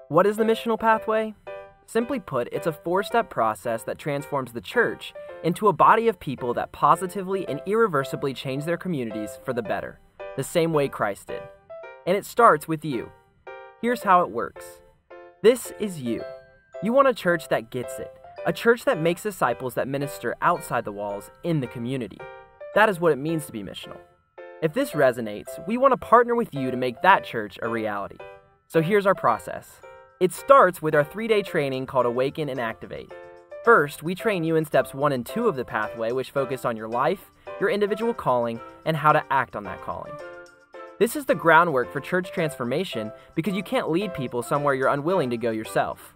What is the missional pathway? Simply put, it's a 4-step process that transforms the church into a body of people that positively and irreversibly change their communities for the better, the same way Christ did. And it starts with you. Here's how it works. This is you. You want a church that gets it, a church that makes disciples that minister outside the walls in the community. That is what it means to be missional. If this resonates, we want to partner with you to make that church a reality. So here's our process. It starts with our 3-day training called Awaken and Activate. First, we train you in steps 1 and 2 of the pathway, which focus on your life, your individual calling, and how to act on that calling. This is the groundwork for church transformation because you can't lead people somewhere you're unwilling to go yourself.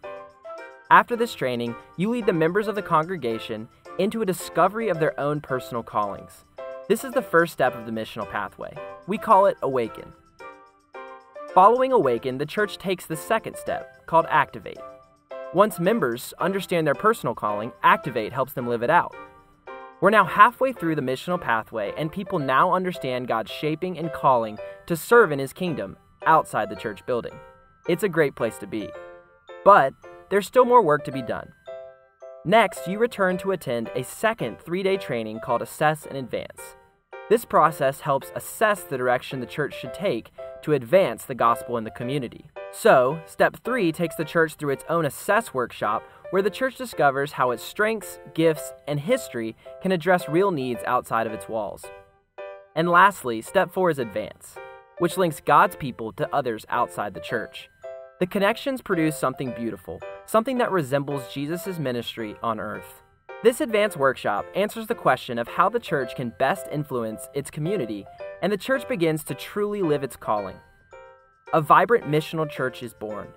After this training, you lead the members of the congregation into a discovery of their own personal callings. This is the first step of the missional pathway. We call it Awaken. Following Awaken, the church takes the second step, called Activate. Once members understand their personal calling, Activate helps them live it out. We're now halfway through the missional pathway, and people now understand God's shaping and calling to serve in His kingdom outside the church building. It's a great place to be. But there's still more work to be done. Next, you return to attend a second 3-day training called Assess and Advance. This process helps assess the direction the church should take to advance the gospel in the community. So, Step 3 takes the church through its own Assess workshop, where the church discovers how its strengths, gifts, and history can address real needs outside of its walls. And lastly, Step 4 is Advance, which links God's people to others outside the church. The connections produce something beautiful, something that resembles Jesus' ministry on earth. This Advance workshop answers the question of how the church can best influence its community, and the church begins to truly live its calling. A vibrant missional church is born.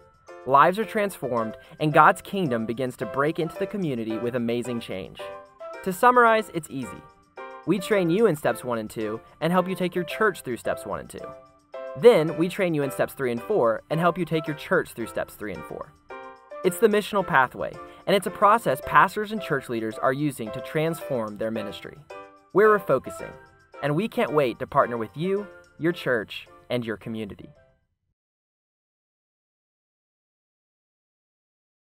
Lives are transformed, and God's kingdom begins to break into the community with amazing change. To summarize, it's easy. We train you in steps 1 and 2 and help you take your church through steps 1 and 2. Then, we train you in steps 3 and 4 and help you take your church through steps 3 and 4. It's the missional pathway, and it's a process pastors and church leaders are using to transform their ministry. We're reFocusing, and we can't wait to partner with you, your church, and your community.